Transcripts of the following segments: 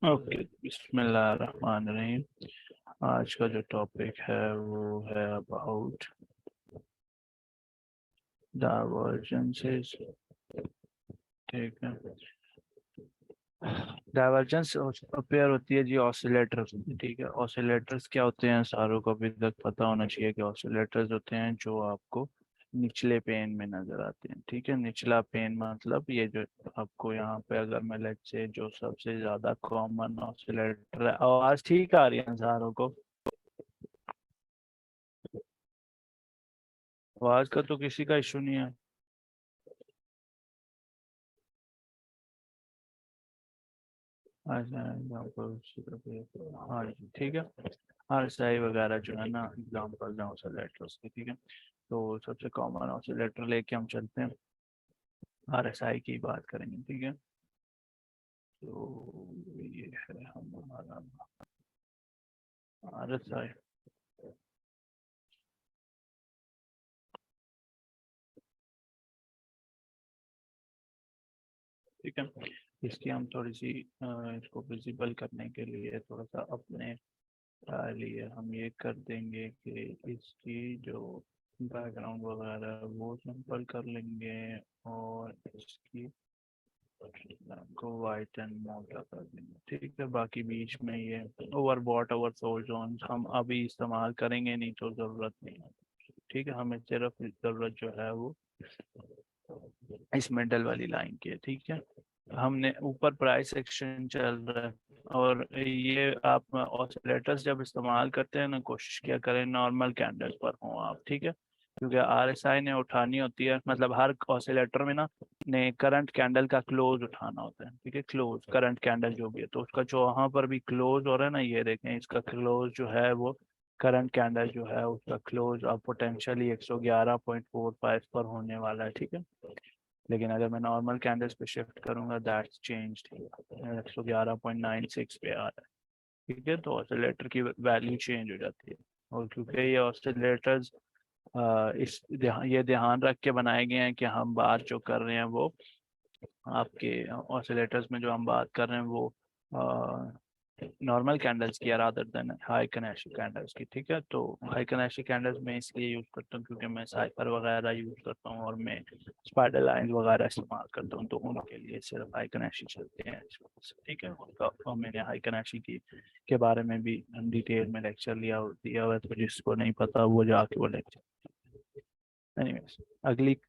Okay, बिस्मिल्लाहिर्रहमानिर्रहीम। आज का जो टॉपिक है वो है अबाउट डाइवर्जेंसेस। ठीक है, डाइवर्जेंस अपेयर होती है जी ऑसिलेटर्स। ठीक है, ऑसिलेटर्स क्या होते हैं सारों को अभी तक पता होना चाहिए कि ऑसिलेटर्स होते हैं जो आपको निचले पेन में नजर आते हैं। ठीक है, निचला पेन मतलब ये जो आपको यहाँ पे अगर मैं लेट से जो सबसे ज्यादा कॉमन ऑसिलेटर है। आवाज ठीक आ रही है सारों को? आवाज का तो किसी का इशू नहीं है। अच्छा, हाँ जी, ठीक है। RSI वगैरह जो है ना एग्जाम्पल है ऑसिलेटर्स की। ठीक है, तो सबसे कॉमन ऑसिलेटर लेके हम चलते हैं, RSI की बात करेंगे। ठीक है, तो ये है हमारा RSI। ठीक है, इसकी हम थोड़ी सी इसको विजिबल करने के लिए थोड़ा सा अपने लिए हम ये कर देंगे कि इसकी जो बैकग्राउंड वगैरह है वो सिंपल कर लेंगे और इसकी को वाइट एंड मोटा कर देंगे। ठीक है, बाकी बीच में ये overbought oversold zone हम अभी इस्तेमाल करेंगे नहीं, तो ज़रूरत नहीं है। ठीक है, हमें सिर्फ ज़रूरत जो है वो इस मेटल वाली लाइन की है। ठीक है, हमने ऊपर प्राइस सेक्शन चल रहा है और ये आप ऑसिलेटर्स जब इस्तेमाल करते हैं ना, कोशिश किया करें नॉर्मल कैंडल्स पर हो आप। ठीक है, क्योंकि RSI ने उठानी होती है, मतलब हर ऑसिलेटर में ना ने करंट कैंडल का क्लोज उठाना होता है। ठीक है, क्लोज करंट कैंडल जो भी है, तो उसका जो वहां पर भी क्लोज हो रहा है ना, ये देखें इसका क्लोज जो है वो करंट कैंडल जो है उसका क्लोज अब पोटेंशियली 111.45 पर होने वाला है। ठीक है, लेकिन अगर मैं नॉर्मल कैंडल्स पे शिफ्ट करूंगा दैट्स चेंज, 111.96 पे आ रहा है। ठीक है, तो ऑसिलेटर की वैल्यू चेंज हो जाती है। और क्योंकि ये ऑसिलेटर्स ये ध्यान रख के बनाए गए हैं कि हम बात जो कर रहे हैं वो आपके ऑसिलेटर्स में जो हम बात कर रहे हैं वो नॉर्मल कैंडल्स की rather than high connection candles की। ठीक है, तो हाई कनेक्शन कैंडल्स में इसलिए यूज करता हूँ क्योंकि मैं साइफर वगैरह यूज करता हूँ और मैं स्पाइडर लाइन वगैरह इस्तेमाल करता हूँ, तो उनके लिए सिर्फ हाई कनेक्शन चलते हैं इस वजह से। ठीक है, उनका और मैंने हाई कनेक्शन की के बारे में भी डिटेल में लेक्चर दिया हुआ है, तो जिसको नहीं पता वो जाके वो लेक्चर। एनीवेज,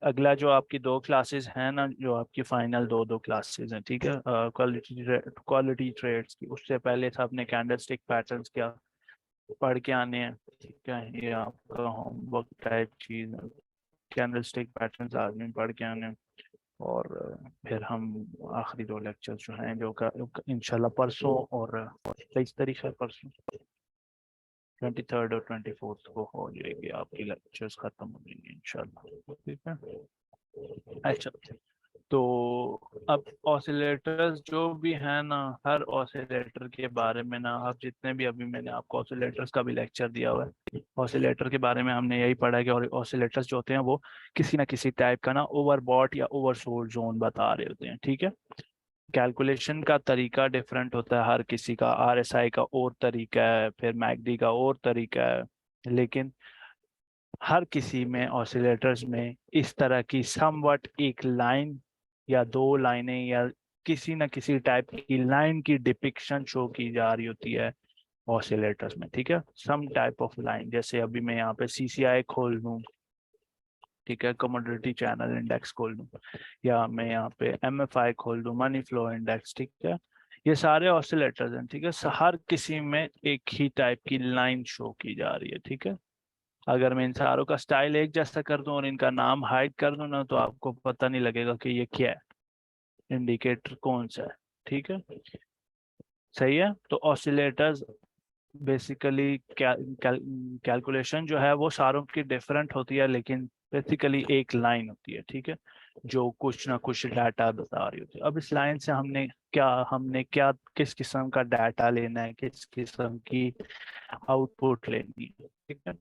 अगला जो आपकी दो क्लासेस हैं ना, जो आपकी फाइनल दो क्लासेस हैं। ठीक है, क्वालिटी ट्रेड्स की, उससे पहले से आपने कैंडलस्टिक पैटर्न्स क्या पढ़ के आने हैं। ठीक है, ये आपका होमवर्क टाइप चीज है, कैंडलस्टिक पैटर्न्स आदमी पढ़ के आने हैं। और फिर हम आखिरी दो लेक्चर्स जो हैं जो का इंशाल्लाह परसों और 23 तारीख है, परसों 23rd और 24th को हो जाएगी, आपकी लेक्चर्स खत्म हो जाएंगे इंशाल्लाह। ठीक है, अच्छा, तो अब ऑसिलेटर्स जो भी है ना, हर ऑसिलेटर के बारे में ना, अब जितने भी अभी मैंने आपको ऑसिलेटर्स का भी लेक्चर दिया हुआ है, ऑसिलेटर के बारे में हमने यही पढ़ा है कि और ऑसिलेटर्स जो होते हैं वो किसी ना किसी टाइप का ना ओवरबॉट या ओवरसोल्ड जोन बता रहे होते हैं। ठीक है, कैलकुलेशन का तरीका डिफरेंट होता है हर किसी का, RSI का और तरीका है, फिर मैकडी का और तरीका है, लेकिन हर किसी में ऑसिलेटर्स में इस तरह की समवट एक लाइन या दो लाइनें या किसी न किसी टाइप की लाइन की डिपिक्शन शो की जा रही होती है ऑसिलेटर्स में। ठीक है, सम टाइप ऑफ लाइन, जैसे अभी मैं यहाँ पे CCI खोल लूँ, ठीक है, कमोडिटी चैनल इंडेक्स खोल लूँ, या मैं यहाँ पे MFI खोल दूँ, मनी फ्लो इंडेक्स। ठीक है, ये सारे ऑसिलेटर्स हैं। ठीक है, हर किसी में एक ही टाइप की लाइन शो की जा रही है। ठीक है, अगर मैं इन सारों का स्टाइल एक जैसा कर दूं और इनका नाम हाइड कर दूं ना, तो आपको पता नहीं लगेगा कि ये क्या है, इंडिकेटर कौन सा है। ठीक है, सही है। तो ऑसिलेटर्स बेसिकली कैलकुलेशन जो है वो सारों की डिफरेंट होती है, लेकिन बेसिकली एक लाइन होती है। ठीक है, जो कुछ ना कुछ डाटा बता रही होती है। अब इस लाइन से हमने क्या किस किस्म का डाटा लेना है, किस किस्म की आउटपुट लेनी है। ठीक है,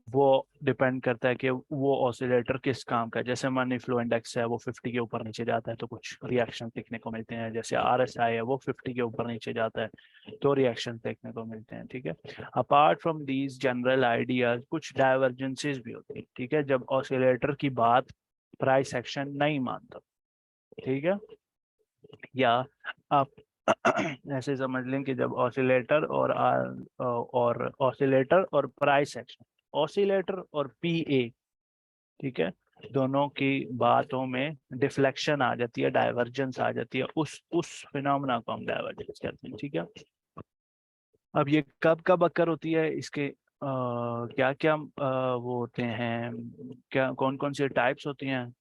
वो डिपेंड करता है कि वो ऑसिलेटर किस काम का है। जैसे मनी फ्लो इंडेक्स है वो 50 के ऊपर नीचे जाता है तो कुछ रिएक्शन देखने को मिलते हैं। जैसे RSI है वो 50 के ऊपर नीचे जाता है तो रिएक्शन देखने को मिलते हैं। ठीक है, apart from these general ideas कुछ डाइवर्जेंसेस भी होती है। ठीक है, जब ऑसिलेटर की बात प्राइस एक्शन नहीं मानता। ठीक है, या आप ऐसे समझ लें कि जब ऑसिलेटर और प्राइस एक्शन, ऑसिलेटर और PA, ठीक है, दोनों की बातों में डिफ्लेक्शन आ जाती है, डाइवर्जेंस आ जाती है, उस फिनोमेना को हम डाइवर्जेंस कहते हैं। ठीक है, अब ये कब कब अकर होती है, इसके क्या क्या वो होते हैं, क्या कौन कौन से टाइप्स होती हैं,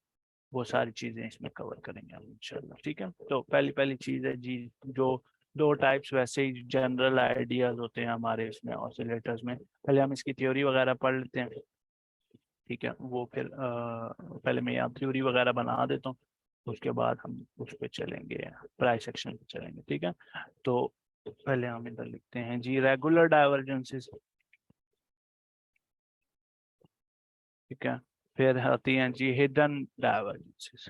वो सारी चीजें इसमें कवर करेंगे हम इंशाल्लाह। ठीक है, तो पहली पहली चीज है जी, जो दो टाइप्स वैसे ही जनरल आइडियाज होते हैं हमारे इसमें ऑसिलेटर्स में। पहले हम इसकी थ्योरी वगैरह पढ़ लेते हैं। ठीक है, वो फिर पहले मैं यहाँ थ्योरी वगैरह बना देता हूँ, उसके बाद हम उस पे चलेंगे, प्राइस सेक्शन पे चलेंगे। ठीक है, तो पहले हम इधर लिखते हैं जी रेगुलर डाइवर्जेंसेस। ठीक है, फिर आती हैं जी हिडन डाइवर्जेंसेस।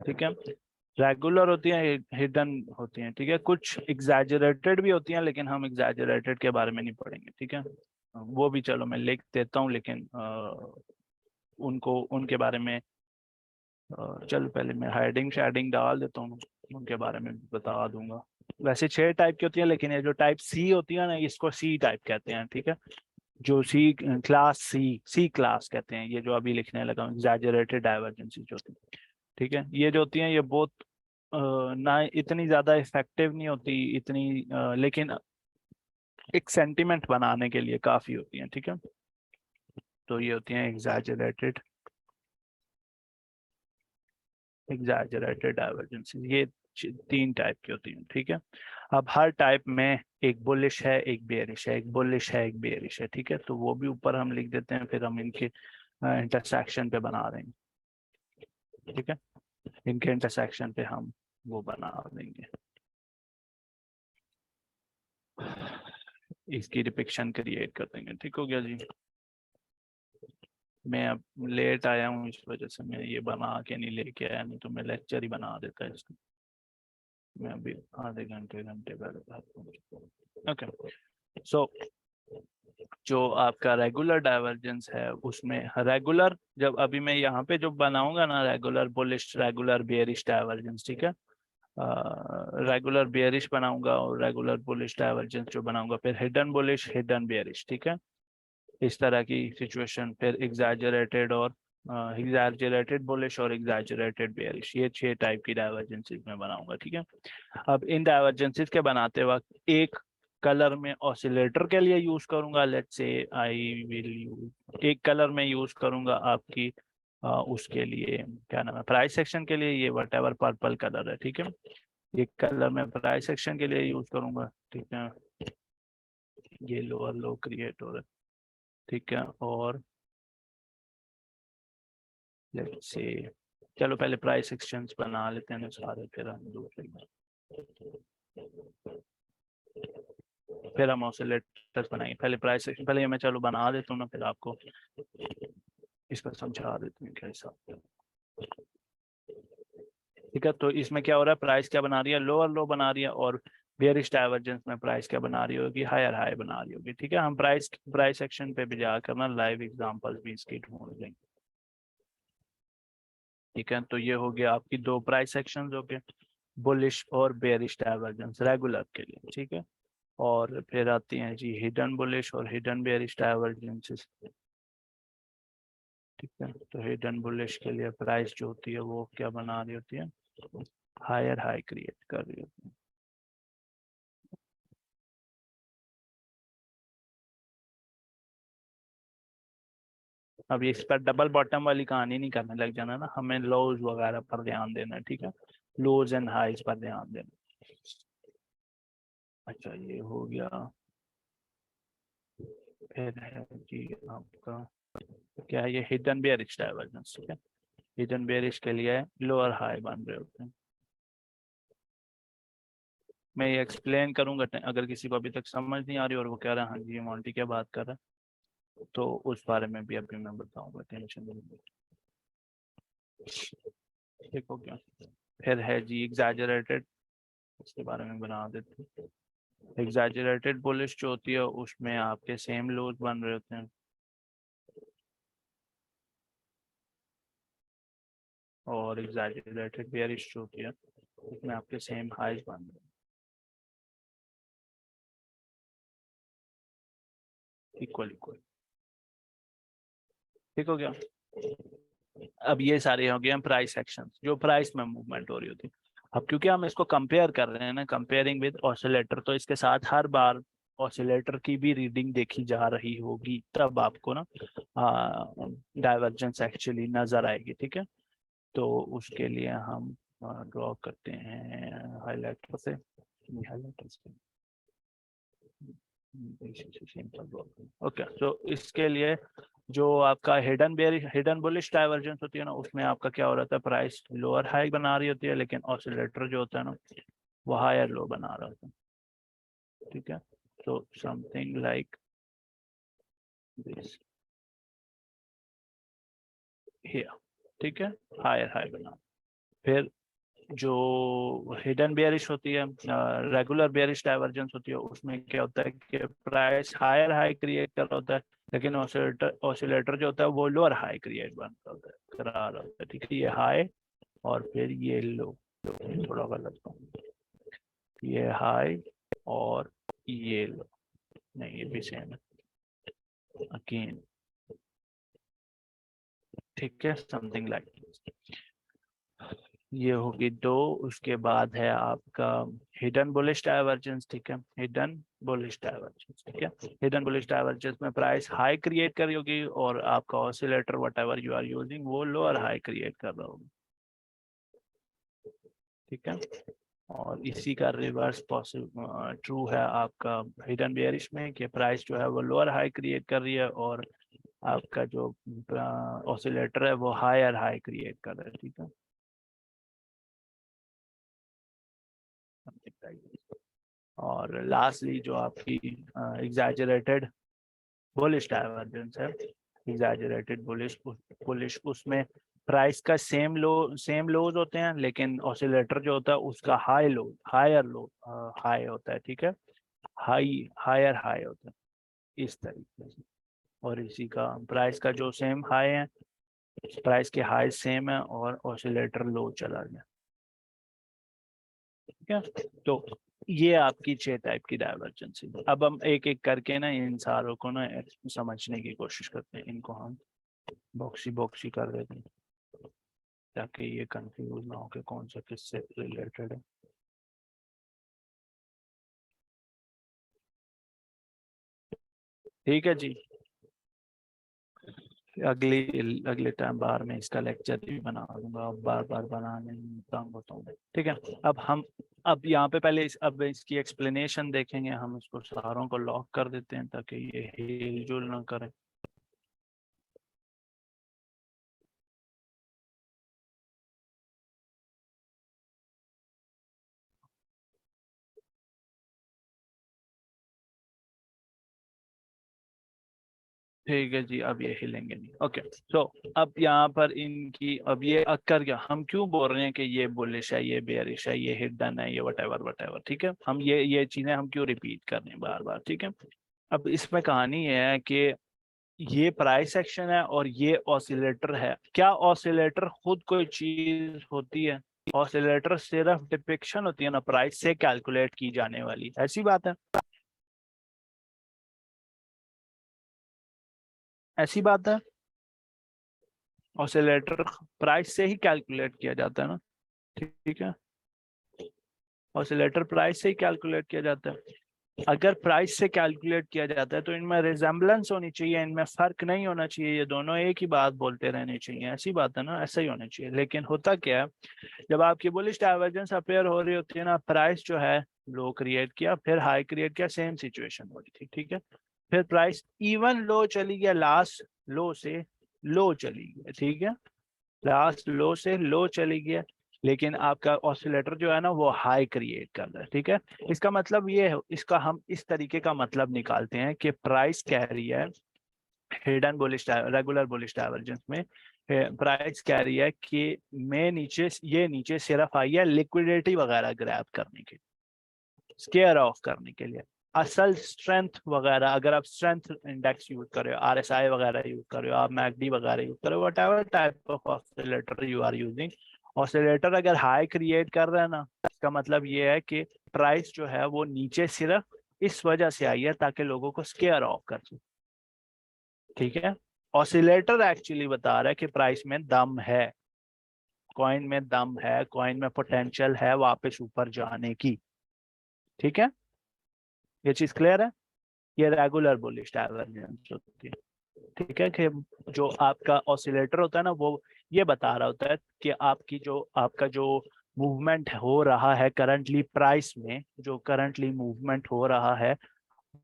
ठीक है, रेगुलर होती हैं, हिडन होती हैं। ठीक है, कुछ एग्जैजरेटेड भी होती हैं लेकिन हम एग्जैजरेटेड के बारे में नहीं पढ़ेंगे। ठीक है, वो भी चलो मैं लिख देता हूँ, लेकिन उनको उनके बारे में चल पहले मैं हेडिंग शेडिंग डाल देता हूँ, उनके बारे में भी बता दूंगा। वैसे 6 टाइप की होती है, लेकिन ये जो टाइप सी होती है ना, इसको सी टाइप कहते हैं। ठीक है, जो सी क्लास, सी क्लास कहते हैं, ये जो अभी लिखने लगा हूँ एग्जैजरेटेड डाइवर्जेंसीज होती है। ठीक है, ये जो होती हैं ये बहुत ना इतनी ज्यादा इफेक्टिव नहीं होती इतनी, लेकिन एक सेंटिमेंट बनाने के लिए काफी होती हैं। ठीक है, तो ये होती हैं एग्जैजरेटेड, एग्जैजरेटेड डाइवर्जेंसीज। ये 3 टाइप की होती हैं। ठीक है, अब हर टाइप में एक बुलिश है, एक बेयरिश है, एक बुलिश है, एक बेयरिश है। ठीक है, तो वो भी ऊपर हम लिख देते हैं, फिर हम इनके इंटरसेक्शन पे बना देंगे। ठीक है, इनके इंटरसेक्शन पे हम वो बना देंगे, इसकी डिपिक्शन क्रिएट कर देंगे। ठीक हो गया जी, मैं अब लेट आया हूँ इस वजह से मैं ये बना के नहीं लेके आया, नहीं तो मैं लेक्चर ही बना देता इसको। मैं अभी आधे घंटे घंटे पहले। ओके, सो जो आपका रेगुलर डाइवर्जेंस है उसमें रेगुलर, जब अभी मैं यहाँ पे जो बनाऊंगा ना, regular bullish, regular bearish divergence. ठीक है, रेगुलर बेयरिश बनाऊंगा और रेगुलर बुलिश डाइवर्जेंस जो बनाऊंगा, फिर हिडन बुलिश, हिडन बेयरिश। ठीक है, इस तरह की सिचुएशन, फिर एग्जैजरेटेड और एग्जैजरेटेड बुलिश और एग्जैजरेटेड बेयरिश, ये 6 टाइप की डाइवर्जेंसेस में बनाऊंगा। ठीक है, अब इन डाइवर्जेंसेस के बनाते वक्त एक कलर में ऑसिलेटर के लिए यूज करूंगा, let's say I will use एक कलर में यूज करूंगा आपकी उसके लिए क्या नाम है, प्राइस सेक्शन के लिए, ये वट एवर पर्पल कलर है। ठीक है, एक कलर में प्राइस सेक्शन के लिए यूज करूंगा। ठीक है, ये लोअर लो क्रिएट हो रहा है। ठीक है, और लेट्स से चलो पहले प्राइस सेक्शंस बना लेते हैं सारे, फिर हम दूसरे फिर हम ऑसिलेटर्स बनाएंगे। पहले प्राइस सेक्शन, पहले ये मैं चलो बना देता हूँ ना, फिर आपको इसका समझा देते हैं क्या हिसाब। ठीक है, तो इसमें क्या हो रहा है, प्राइस क्या बना रही है, लोअर लो बना रही है, और बेयरिश डाइवर्जेंस में प्राइस क्या बना रही होगी, हायर हाई बना रही होगी। ठीक है, हम प्राइस प्राइस सेक्शन पे भी जाकर ना लाइव एग्जांपल्स भी इसकी ढूंढ लेंगे। ठीक है, तो ये हो गया आपकी 2 प्राइस सेक्शन हो गए, बुलिश और बेयरिश डाइवर्जेंस रेगुलर के लिए। ठीक है, और फिर आती हैं जी हिडन बुलिश और हिडन बेयरिश डाइवर्जेंसेस। ठीक है, तो हिडन बुलिश के लिए प्राइस जो होती है वो क्या बना रही होती है, हायर हाई क्रिएट कर रही होती है। अब इस पर डबल बॉटम वाली कहानी नहीं करने लग जाना ना, हमें लोज वगैरह पर ध्यान देना है। ठीक है, लोज एंड हाइज पर ध्यान देना। अच्छा, ये हो गया। फिर है जी आपका क्या है, ये हिडन बेयरिश डाइवर्जेंस। ठीक है, हिडन बेयरिश के लिए लोअर हाई बन रहे होते हैं। मैं ये एक्सप्लेन करूंगा अगर किसी को अभी तक समझ नहीं आ रही और वो कह रहा है हाँ जी ये मॉन्टी क्या बात कर रहा है, तो उस बारे में भी अभी मैं बताऊंगा, टेंशन नहीं। ठीक हो गया। फिर है जी एग्जैजरेटेड, इसके बारे में बना देते हैं। एग्जैजरेटेड बुलिश जो होती है उसमें आपके सेम लोज बन रहे होते हैं, और एग्जैजरेटेड बेयरिश जो होती है उसमें आपके सेम हाइज बन रहे हैं। Equal equal. ठीक हो गया। अब ये सारे हो गए हम प्राइस एक्शन, जो प्राइस में मूवमेंट हो रही होती है। अब क्योंकि हम इसको कंपेयर कर रहे हैं ना, कंपेयरिंग विद ऑसिलेटर, तो इसके साथ हर बार ऑसिलेटर की भी रीडिंग देखी जा रही होगी, तब आपको ना डाइवर्जेंस एक्चुअली नजर आएगी। ठीक है, तो उसके लिए हम ड्रॉ करते हैं हाईलाइटर से, हाईलाइटर से। ओके, तो इसके लिए जो आपका हिडन बुलिश डाइवर्जेंस होती है ना, उसमें आपका क्या हो रहा है, प्राइस लोअर हाई बना रही होती है, लेकिन ऑसिलेटर जो होता है ना वो हायर लो बना रहा होता है। ठीक है, तो समथिंग लाइक दिस हियर। ठीक है, हायर हाई बना। फिर जो हिडन बेयरिश होती है, रेगुलर बेयरिश डाइवर्जेंस होती है, उसमें क्या होता है कि प्राइस हायर हाई क्रिएट कर रहा होता है, लेकिन ऑसिलेटर जो होता है वो लोअर हाई क्रिएट बन रहा होता है, करा रहा होता है। ठीक है, ये हाई और फिर ये लो, थोड़ा गलत था, ये हाई और ये लो, नहीं ये भी सेम है अगेन। ठीक है, समथिंग लाइक ये होगी दो। उसके बाद है आपका हिडन बुलिश डाइवर्जेंस। ठीक है, हिडन बुलिश डाइवर्जेंस। ठीक है, हिडन बुलिश डाइवर्जेंस में प्राइस हाई क्रिएट करी होगी और आपका oscillator whatever you are using वो लोअर हाई क्रिएट कर रहा होगा। ठीक है, और इसी का रिवर्स पॉसिबल ट्रू है आपका हिडन बेयरिश में, कि प्राइस जो है वो लोअर हाई क्रिएट कर रही है और आपका जो ऑसिलेटर है वो हायर हाई क्रिएट कर रहा है। ठीक है, और लास्टली जो आपकी एग्जैजरेटेड बुलिश डाइवर्जेंस है, एग्जैजरेटेड बुलिश उसमें प्राइस का सेम लोज होते हैं, लेकिन ऑसिलेटर जो होता है उसका high low higher low high होता है। ठीक है, हायर हाई होता है इस तरीके से। और इसी का प्राइस का जो सेम हाई है, प्राइस के हाई सेम है और ऑसिलेटर लो चला गया। ठीक है, तो ये आपकी 6 टाइप की डाइवर्जेंसी। अब हम एक एक करके ना इन सारों को ना समझने की कोशिश करते हैं, इनको हम बॉक्सी बॉक्सी कर देते हैं ताकि ये कंफ्यूज ना हो कि कौन सा किससे रिलेटेड है। ठीक है जी, अगले टाइम बार में इसका लेक्चर भी बना दूंगा, अब बार बार बनाने में तंग होता हूँ। ठीक है, अब यहाँ पे पहले अब इसकी एक्सप्लेनेशन देखेंगे, हम इसको सारों को लॉक कर देते हैं ताकि ये हिल जुल ना करे। ठीक है जी, अब ये हिलेंगे नहीं। ओके, तो अब यहाँ पर इनकी अब ये अक्कर क्या, हम क्यों बोल रहे हैं कि ये बुलिश है, ये बेयरिश है, ये हिडन है, ये वट एवर। ठीक है, हम ये चीजें हम क्यों रिपीट कर रहे हैं बार बार। ठीक है, अब इसमें कहानी ये है कि ये प्राइस एक्शन है और ये ऑसिलेटर है। क्या ऑसिलेटर खुद कोई चीज होती है? ऑसिलेटर सिर्फ डिपिक्शन होती है ना, प्राइस से कैलकुलेट की जाने वाली, ऐसी बात है, ऐसी बात है। ऑसिलेटर प्राइस से ही कैलकुलेट किया जाता है ना। ठीक है, ऑसिलेटर प्राइस से ही कैलकुलेट किया जाता है। अगर प्राइस से कैलकुलेट किया जाता है तो इनमें रिजेम्बलेंस होनी चाहिए, इनमें फर्क नहीं होना चाहिए, ये दोनों एक ही बात बोलते रहने चाहिए, ऐसी बात है ना, ऐसा ही होना चाहिए। लेकिन होता क्या है, जब आपकी बुलिश डाइवर्जेंस अपेयर हो रही होती है ना, प्राइस जो है लो क्रिएट किया, फिर हाई क्रिएट किया, सेम सिचुएशन हो रही थी। ठीक है, फिर प्राइस इवन लो चली गया, लास्ट लो से लो चली गई। ठीक है, लास्ट लो से लो चली गया, लेकिन आपका ऑसिलेटर जो है ना वो हाई क्रिएट कर रहा है, ठीक है। इसका मतलब ये है, इसका हम इस तरीके का मतलब निकालते हैं कि प्राइस कैरी है hidden bullish regular bullish divergence में, प्राइस कैरी है कि मैं नीचे, ये नीचे सिर्फ आई है लिक्विडिटी वगैरह ग्रैब करने के, स्केयर ऑफ करने के लिए। असल स्ट्रेंथ वगैरह, अगर आप स्ट्रेंथ इंडेक्स यूज कर रहे हो, आरएसआई वगैरह यूज कर रहे हो, आप मैकडी वगैरह यूज कर रहे हो, whatever type of oscillator you are using, oscillator अगर हाई क्रिएट कर रहा है ना, इसका मतलब ये है कि प्राइस जो है वो नीचे सिर्फ इस वजह से आई है ताकि लोगों को स्केयर ऑफ कर सके, ठीक है। ऑसिलेटर एक्चुअली बता रहा है कि प्राइस में दम है, कॉइन में दम है, कॉइन में पोटेंशियल है वापस ऊपर जाने की, ठीक है। ये चीज क्लियर है। ये रेगुलर बुलिश डाइवर्जेंस होती है, ठीक है। कि जो आपका ऑसिलेटर होता है ना वो ये बता रहा होता है कि आपकी जो आपका जो मूवमेंट हो रहा है करंटली प्राइस में, जो करंटली मूवमेंट हो रहा है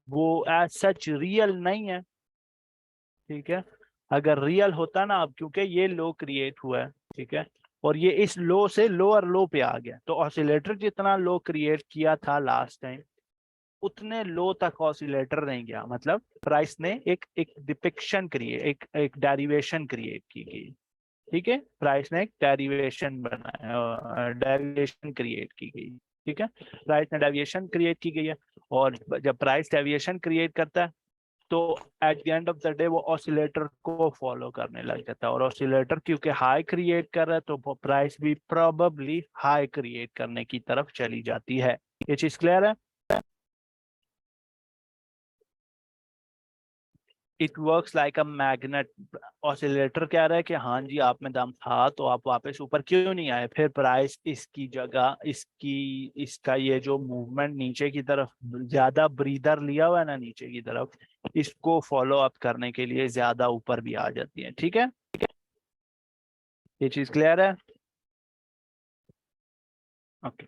वो एज सच रियल नहीं है, ठीक है। अगर रियल होता ना, अब क्योंकि ये लो क्रिएट हुआ है, ठीक है, और ये इस लो से लोअर लो पे आ गया, तो ऑसिलेटर जितना लो क्रिएट किया था लास्ट टाइम उतने लो तक ऑसिलेटर नहीं गया, मतलब प्राइस ने एक एक डिपिक्शन क्रिएट, एक डेरिवेशन क्रिएट की गई, ठीक है। प्राइस ने एक डेरिवेशन बनाया, डेरिवेशन क्रिएट की गई, ठीक है। प्राइस ने डेविएशन क्रिएट की गई है, और जब प्राइस डेविएशन क्रिएट करता है तो at the end of the day वो ऑसिलेटर को फॉलो करने लग जाता है, और ऑसिलेटर क्योंकि हाई क्रिएट कर रहा है तो प्राइस भी प्रोबेबली हाई क्रिएट करने की तरफ चली जाती है। ये चीज क्लियर है। It works like a magnet. Oscillator कह रहा है कि हाँ जी आप में दम था तो आप वापस ऊपर क्यों नहीं आए, फिर प्राइस इसकी जगह इसकी इसका ये जो मूवमेंट नीचे की तरफ ज्यादा ब्रीदर लिया हुआ है ना नीचे की तरफ, इसको फॉलो अप करने के लिए ज्यादा ऊपर भी आ जाती है, ठीक है। ये चीज क्लियर है। ओके,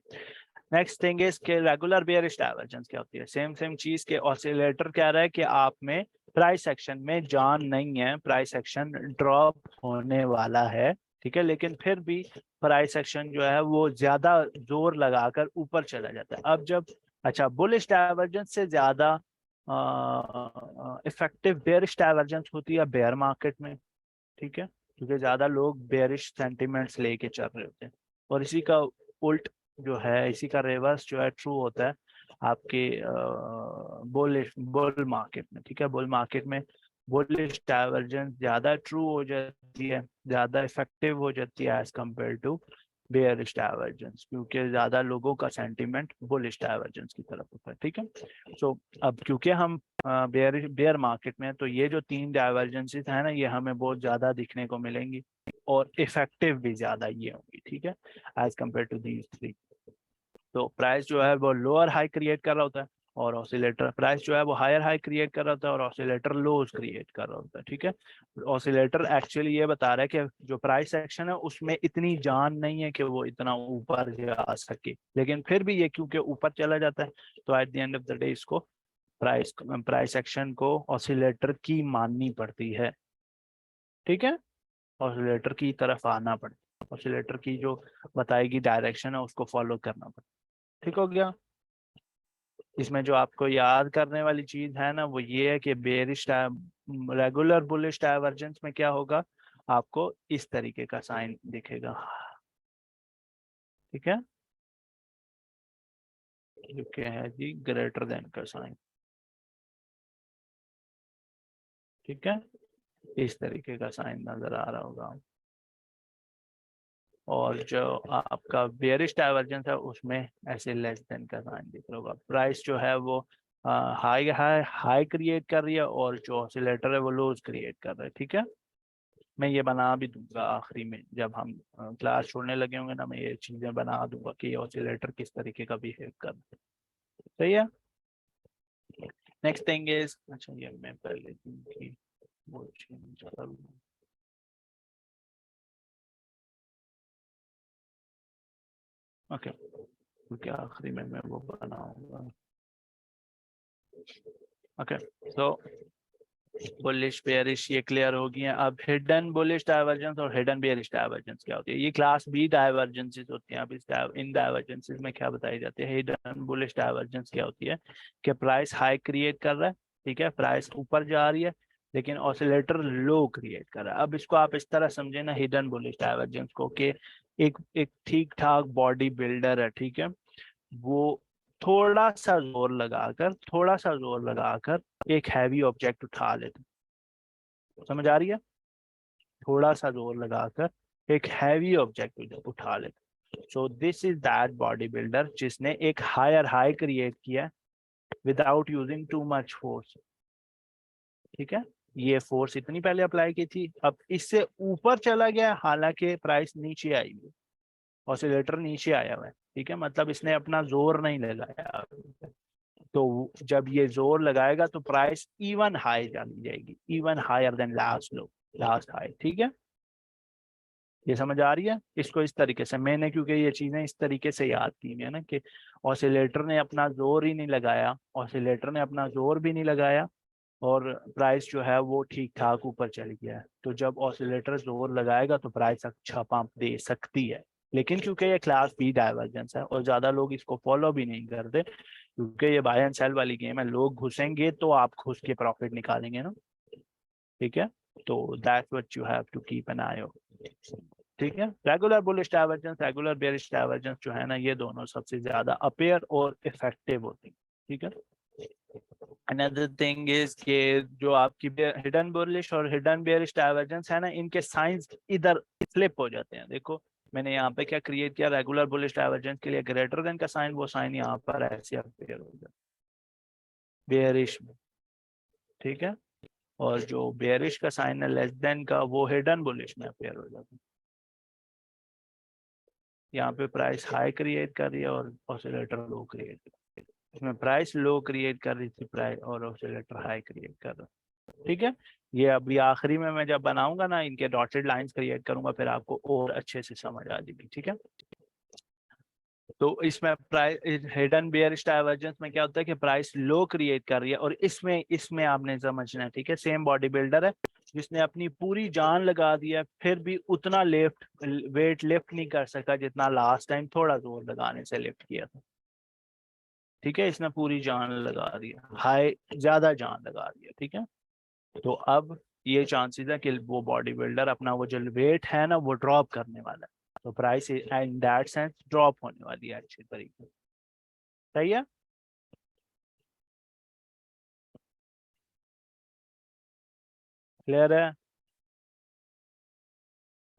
नेक्स्ट थिंग इज के रेगुलर बेयरिश डाइवर्जेंस क्या होती है। सेम सेम चीज के ऑसिलेटर कह रहा है कि आप में प्राइस एक्शन में जान नहीं है, प्राइस एक्शन ड्रॉप होने वाला है, ठीक है, लेकिन फिर भी प्राइस एक्शन जो है वो ज्यादा जोर लगाकर ऊपर चला जाता है। अब जब, अच्छा, बुलिश डाइवर्जेंस से ज्यादा इफेक्टिव बेयरिश डाइवर्जेंस होती है बेयर मार्केट में, ठीक है, क्योंकि ज्यादा लोग बेयरिश सेंटिमेंट्स लेके चल रहे होते हैं, और इसी का उल्ट जो है, इसी का रिवर्स जो है ट्रू होता है आपके बुल मार्केट में, ठीक है। बुल मार्केट में बुलिश डाइवर्जेंस ज्यादा ट्रू हो जाती है, ज्यादा इफेक्टिव हो जाती है as compare to bearish divergence, क्योंकि ज्यादा लोगों का सेंटिमेंट बुलिश डाइवर्जेंस की तरफ होता है, ठीक है। सो अब क्योंकि हम बेयर मार्केट में, तो ये जो तीन डाइवर्जेंसेस है ना ये हमें बहुत ज्यादा दिखने को मिलेंगी, और इफेक्टिव भी ज्यादा ये होंगी, ठीक है, as compare to these three. तो प्राइस जो है वो लोअर हाई क्रिएट कर रहा होता है, और ऑसिलेटर प्राइस जो है वो हायर हाई क्रिएट कर रहा होता है, और ऑसिलेटर लोज क्रिएट कर रहा होता है, ठीक है। ऑसिलेटर एक्चुअली ये बता रहा है कि जो प्राइस एक्शन है उसमें इतनी जान नहीं है कि वो इतना ऊपर जा सके, लेकिन फिर भी ये क्योंकि ऊपर चला जाता है तो at the end of the day इसको प्राइस प्राइस एक्शन को ऑसिलेटर की माननी पड़ती है, ठीक है। ऑसिलेटर की तरफ आना पड़ता है, ऑसिलेटर की जो बताएगी डायरेक्शन है उसको फॉलो करना पड़ता है, ठीक हो गया। इसमें जो आपको याद करने वाली चीज है ना वो ये है कि बेरिश रेगुलर बुलिश डाइवर्जेंस में क्या होगा, आपको इस तरीके का साइन दिखेगा, ठीक है, जो क्या है जी ग्रेटर देन का साइन, ठीक है, इस तरीके का साइन नजर आ रहा होगा। और जो आपका बेयरिश डाइवर्जेंस है उसमें ऐसे लेस देन का साइन दिख रहा होगा। प्राइस जो है वो हाई हाई हाई क्रिएट कर रही है, और जो ऑसिलेटर है वो लोज क्रिएट कर रहा है, ठीक है। मैं ये बना भी दूंगा आखिरी में, जब हम क्लास छोड़ने लगे होंगे ना मैं ये चीजें बना दूंगा कि ऑसिलेटर किस तरीके का बिहेव कर रहा है, सही है। नेक्स्ट थिंग इज, अच्छा ये मैं पहले की वो चेंज कर लूं। ओके, क्योंकि आखिरी में मैं वो बनाऊंगा। ओके, सो बुलिश बेयरिश ये क्लियर हो गई है। अब हिडन बुलिश डाइवर्जेंस और हिडन बेयरिश डाइवर्जेंस क्या होती है? ये क्लास बी डाइवर्जेंसेस होती हैं। अब इन डाइवर्जेंसेस में क्या बताई जाती है? हिडन बुलिश डाइवर्जेंस क्या होती है कि प्राइस हाई क्रिएट कर रहा है, ठीक है, प्राइस ऊपर जा रही है, लेकिन ऑसिलेटर लो क्रिएट कर रहा है। अब इसको आप इस तरह समझे ना, हिडन बुलिश डाइवर्जेंस को, कि एक एक ठीक ठाक बॉडी बिल्डर है, ठीक है, वो थोड़ा सा जोर लगाकर एक हैवी ऑब्जेक्ट उठा लेते, समझ आ रही है? थोड़ा सा जोर लगाकर एक हैवी ऑब्जेक्ट उठा लेते। सो this is that body builder जिसने एक हायर हाई क्रिएट किया without using too much force, ठीक है। ये फोर्स इतनी पहले अप्लाई की थी, अब इससे ऊपर चला गया, हालांकि प्राइस नीचे आई हुई, ऑसिलेटर नीचे आया हुआ है, ठीक है, मतलब इसने अपना जोर नहीं लगाया। तो जब ये जोर लगाएगा तो प्राइस इवन हाई चली जाएगी, इवन हायर देन लास्ट लो, लास्ट हाई, ठीक है। ये समझ आ रही है? इसको इस तरीके से मैंने, क्योंकि ये चीजें इस तरीके से याद की है ना, कि ऑसिलेटर ने अपना जोर ही नहीं लगाया, ऑसिलेटर ने अपना जोर भी नहीं लगाया, और प्राइस जो है वो ठीक ठाक ऊपर चली गया है। तो जब ऑसिलेटर जोर लगाएगा तो प्राइस अच्छा पंप दे सकती है, लेकिन क्योंकि ये क्लास बी डाइवर्जेंस है और ज्यादा लोग इसको फॉलो भी नहीं करते, क्योंकि ये बाय एंड सेल वाली गेम है, लोग घुसेंगे तो आप घुस के प्रॉफिट निकालेंगे ना, ठीक है। तो that's what you have to keep an eye on, ठीक है। Regular bullish divergence, regular bearish divergence जो है ना, ये दोनों सबसे ज्यादा अपेयर और इफेक्टिव होती है, ठीक है। अनदर थिंग इज के जो आपकी हिडन बुलिश और हिडन बेयरिश डाइवर्जेंस है ना, इनके साइंस इधर फ्लिप हो जाते हैं। देखो मैंने यहाँ पे क्या क्रिएट किया, रेगुलर बुलिश डाइवर्जेंस के लिए ग्रेटर देन का साइन, वो साइन यहाँ पर ऐसे अपेयर हो जाता है बेयरिश में, ठीक है। और जो बेयरिश का साइन है लेस देन का, वो हिडन बुलिश में अपेयर हो जाता है। यहाँ पे प्राइस हाई क्रिएट कर रही है और ऑसिलेटर लो क्रिएट कर रही है, इसमें प्राइस लो क्रिएट कर रही थी प्राइस, और ऑसिलेटर हाई क्रिएट कर रहा है, ठीक है। ये अभी आखिरी में मैं जब बनाऊंगा ना, इनके डॉटेड लाइंस क्रिएट करूंगा, फिर आपको और अच्छे से समझ आ जाएगी, ठीक है। तो इसमें प्राइस हिडन बेयरिश डाइवर्जेंस में क्या होता है कि प्राइस लो क्रिएट कर रही है, और इसमें इसमें आपने समझना है, ठीक है। सेम बॉडी बिल्डर है जिसने अपनी पूरी जान लगा दी है, फिर भी उतना वेट लिफ्ट नहीं कर सका जितना लास्ट टाइम थोड़ा जोर लगाने से लिफ्ट किया था, ठीक है। इसने पूरी जान लगा दी है, हाई ज्यादा जान लगा दी है, ठीक है। तो अब ये चांसेस है कि वो बॉडी बिल्डर अपना वो जो वेट है ना वो ड्रॉप करने वाला है, तो price in that sense drop होने वाली है अच्छी तरीके से, सही है। क्लियर है?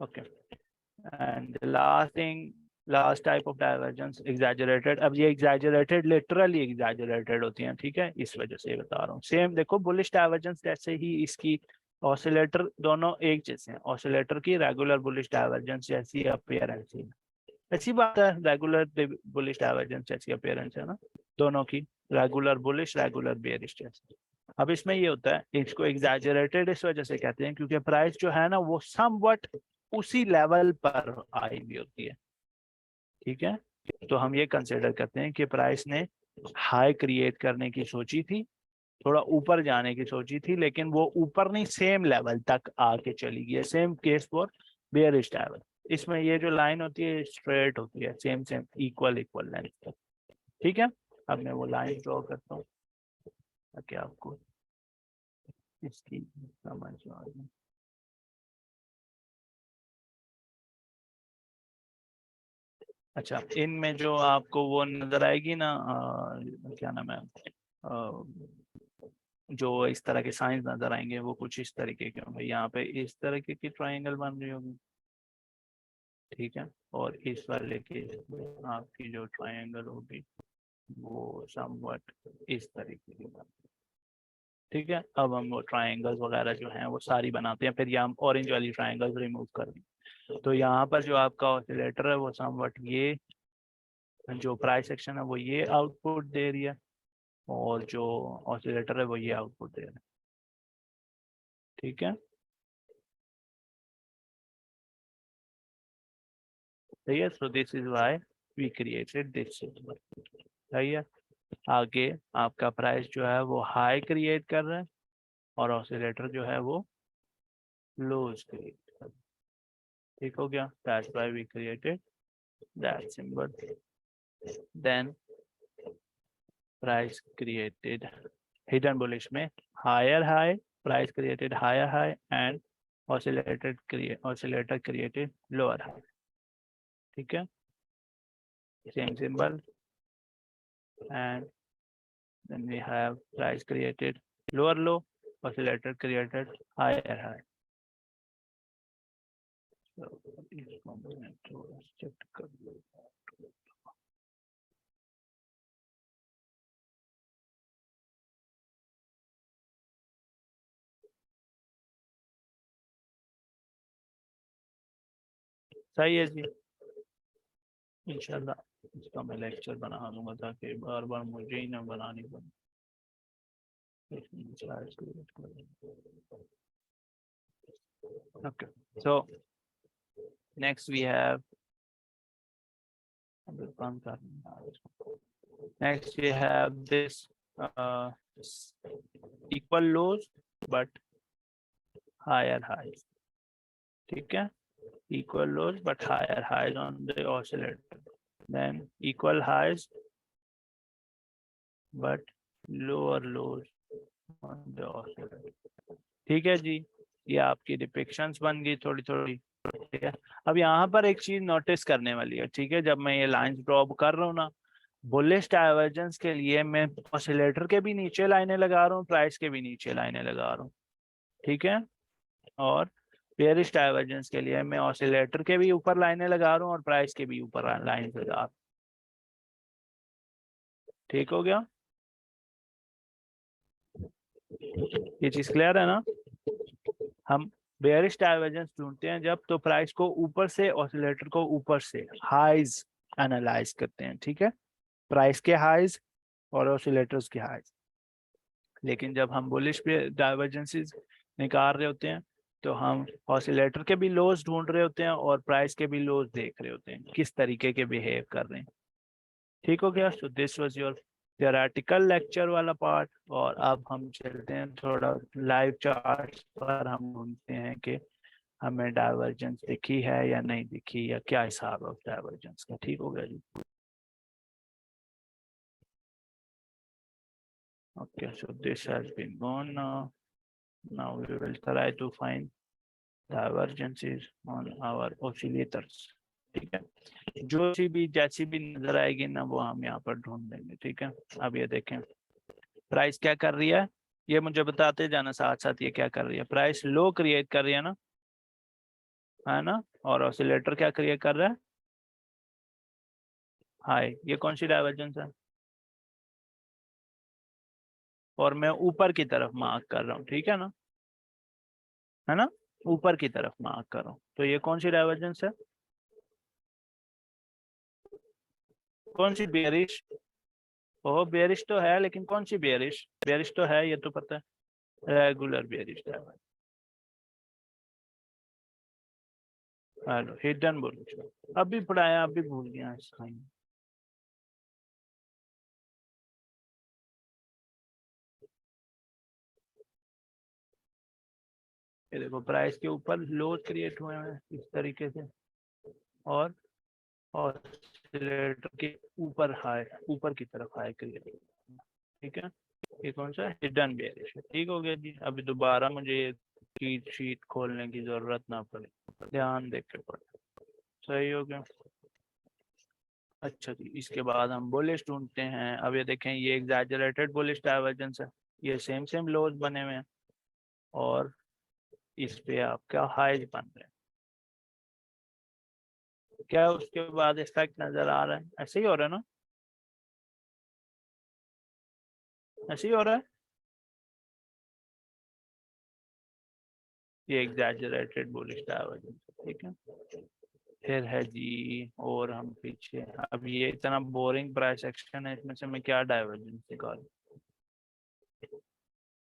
Okay. And last thing, last type of divergence exaggerated. अब ये एग्जैजरेटेड लिटरली एग्जैजरेटेड होती हैं, ठीक है, इस वजह से बता रहा हूँ। सेम देखो बुलिश डाइवर्जेंस जैसे ही इसकी ऑसिलेटर दोनों एक जैसे हैं, ऑसिलेटर की रेगुलर बुलिश डाइवर्जेंस जैसी अपीयरेंस है, अच्छी बात है, रेगुलर बुलिश डाइवर्जेंस जैसी अपीयरेंस है ना दोनों की, रेगुलर बुलिश रेगुलर बेयरिश जैसी। अब इसमें ये होता है, इसको एग्जैजरेटेड इस वजह से कहते हैं क्योंकि प्राइस जो है ना वो समवट उसी लेवल पर आई हुई होती है, ठीक है। तो हम ये कंसिडर करते हैं कि प्राइस ने हाई क्रिएट करने की सोची थी, थोड़ा ऊपर जाने की सोची थी, लेकिन वो ऊपर नहीं सेम लेवल तक आके चली गई है। Same case for bearish diver, इसमें ये जो लाइन होती है स्ट्रेट होती है, same same equal equal length तक, ठीक है। अब मैं वो लाइन ड्रॉ करता हूँ ताकि आपको इसकी समझ आ जाए। अच्छा, इनमें जो आपको वो नजर आएगी ना, क्या नाम है, जो इस तरह के साइंस नजर आएंगे वो कुछ इस तरीके के होंगे। यहाँ पे इस तरीके की ट्राइंगल बन रही होगी, ठीक है, और इस वाले की आपकी जो ट्राइंगल होगी वो समवट इस तरीके की बन, ठीक है। अब हम वो ट्राइंगल्स वगैरह जो हैं वो सारी बनाते हैं, फिर ये हम ऑरेंज वाली ट्राइंगल्स रिमूव कर देंगे। तो यहाँ पर जो आपका ऑसिलेटर है वो समवट ये, जो प्राइस सेक्शन है वो ये आउटपुट दे रही है, और जो ऑसिलेटर है वो ये आउटपुट दे रहा है, ठीक है। सही है, so this is why we created this system, सही है। आगे आपका प्राइस जो है वो हाई क्रिएट कर रहा है, और ऑसिलेटर जो है वो लोज क्रिएट कर। ठीक हो गया, that's why we created that symbol. Then price created hidden bullish में higher high, price created higher high and oscillator created lower high. ठीक है, same symbol and then we have price created lower low, oscillator created higher high. So इस component को check कर लो। सही है जी, इंशाल्लाह इसका मैं लेक्चर बना दूंगा ताकि बार बार मुझे ही ना बनानी पड़े। Okay, so next we have this equal lows but higher highs. ठीक है, equal lows but higher highs on the oscillator, then equal highs but lower lows on the oscillator। ठीक है जी, ये आपकी डिपिक्शंस बन गई थोड़ी थोड़ी। ठीक है, अब यहाँ पर एक चीज नोटिस करने वाली है। ठीक है, जब मैं ये लाइंस ड्रॉ कर रहा हूँ ना, बुलिश डाइवर्जेंस के लिए मैं ऑसिलेटर के भी नीचे लाइनें लगा रहा हूँ, प्राइस के भी नीचे लाइनें लगा रहा हूँ। ठीक है, और बेयरिश डाइवर्जेंस के लिए मैं ऑसिलेटर के भी ऊपर लाइनें लगा रहा हूँ और प्राइस के भी ऊपर लाइन लगा रहा हूँ। ठीक हो गया, ये चीज क्लियर है ना। हम बेयरिश डाइवर्जेंस ढूंढते हैं जब तो प्राइस को ऊपर से, ऑसिलेटर को ऊपर से हाइज एनालाइज करते हैं। ठीक है, प्राइस के हाइज और ऑसिलेटर्स के हाइज। लेकिन जब हम बुलिश डाइवर्जेंसेस निकाल रहे होते हैं तो हम ऑसिलेटर के भी लोज ढूंढ रहे होते हैं और प्राइस के भी लोज देख रहे होते हैं किस तरीके के बिहेव कर रहे हैं। ठीक हो गया, so this was your theoretical lecture वाला पार्ट। और अब हम चलते हैं थोड़ा लाइव चार्ट पर, हम ढूंढते हैं कि हमें डाइवर्जेंस दिखी है या नहीं दिखी, या क्या हिसाब है उस डाइवर्जेंस का। ठीक हो गया जी, okay, so this has been gone now we will try to find divergences on our oscillators। ठीक है, जो सी भी जैसी भी नजर आएगी ना वो हम यहाँ पर ढूंढ देंगे। ठीक है, अब ये देखें प्राइस क्या कर रही है, ये मुझे बताते जाना साथ साथ। ये क्या कर रही है, प्राइस लो क्रिएट कर रही है ना, है ना, और ऑसिलेटर क्या क्रिएट कर रहा है, हाई। ये कौन सी डाइवर्जेंस है, और मैं ऊपर की तरफ मार्क कर रहा हूँ। ठीक है ना, है ना, ऊपर की तरफ मार्क कर रहा हूँ। तो ये कौन सी डाइवर्जेंस है, कौन सी, बेयरिश। ओह बेयरिश तो है, लेकिन कौन सी बेयरिश, बेयरिश तो है, ये तो पता है, regular bearish divergence. Hello, hidden bullish अभी पढ़ाया, अभी भूल गया इसका। ये देखो प्राइस के ऊपर लोज क्रिएट हुए हैं इस तरीके से, और ऑसिलेटर के ऊपर हाई, ऊपर की तरफ हाई क्रिएट। ठीक है, ये कौन सा हिडन बेयरिश है। ठीक हो गया जी, अभी दोबारा मुझे ये शीट खोलने की जरूरत ना पड़े, ध्यान देख के पढ़े। सही हो गया। अच्छा जी, इसके बाद हम बुलिश ढूंढते हैं। अब ये देखें, ये एग्जैजरेटेड बुलिश डाइवर्जेंस है, ये सेम सेम लोज बने हुए हैं और इस पे आपका हाइज बन रहे हैं। क्या उसके बाद इफेक्ट नजर आ रहा है, ऐसे ही हो रहा है ना, ऐसे ही हो रहा है। ये एग्जैजरेटेड बुलिश डाइवर्जेंस। ठीक है, फिर है जी, और हम पीछे, अब ये इतना बोरिंग प्राइस एक्शन है, इसमें से मैं क्या डाइवर्जेंस निकालूं।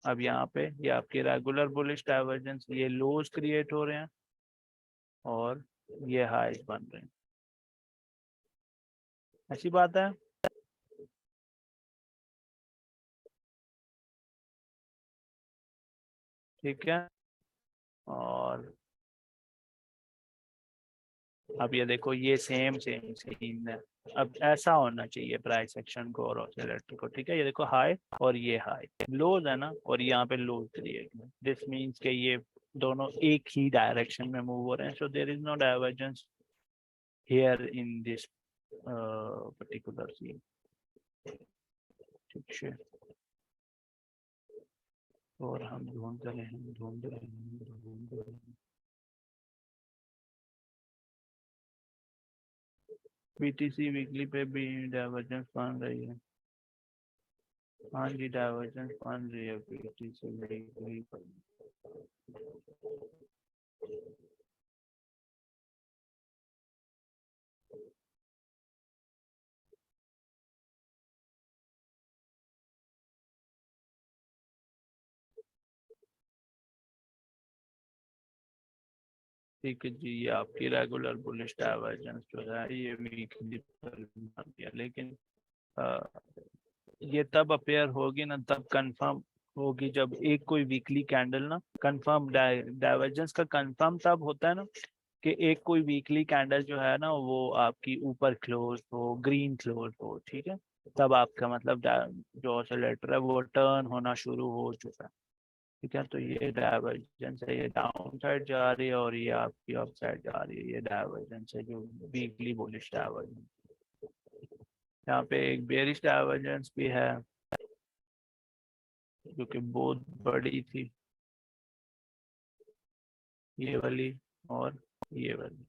अब यहाँ पे ये आपकी रेगुलर बुलिश डाइवर्जेंस, ये लोज क्रिएट हो रहे हैं और ये हाइज बन रहे हैं। ऐसी बात है। ठीक है। और अब ये देखो ये सेम सेम सीन है। अब ऐसा होना चाहिए प्राइस एक्शन को और ऑसिलेटर को, ठीक है। ये देखो हाई और ये हाई लोज है ना, और यहाँ पे लोज क्रिएट है। दिस मीन्स के ये दोनों एक ही डायरेक्शन में मूव हो रहे हैं, so there is no divergence here in this particular scene, ठीक है। और हम ढूंढ रहे हैं ढूंढ रहे हैं ढूंढ रहे हैं। बीटीसी वीकली पे भी डाइवर्जेंस बन रही है। हाँ जी डाइवर्जेंस बन रही है बीटीसी वीकली पर। ठीक है जी, ये आपकी रेगुलर बुलिश डाइवर्जेंस जो है ये वीकली पर बन गया, लेकिन ये तब अपेयर होगी ना, तब कंफर्म होगी जब एक कोई वीकली कैंडल ना कंफर्म डाइवर्जेंस का कंफर्म तब होता है ना कि एक कोई वीकली कैंडल जो है ना वो आपकी ऊपर क्लोज हो, ग्रीन क्लोज हो, ठीक है। तब आपका मतलब जो ऑसिलेटर है वो टर्न होना शुरू हो चुका है, ठीक है। तो ये डाइवर्जेंस है, ये डाउन साइड जा रही है और ये आपकी अप साइड जा रही है, ये डाइवर्जेंस है जो वीकली बुलिश डाइवर्जेंस। यहाँ पे एक बेरिश डाइवर्जेंस भी है जो कि बहुत बड़ी थी, ये वाली और ये वाली,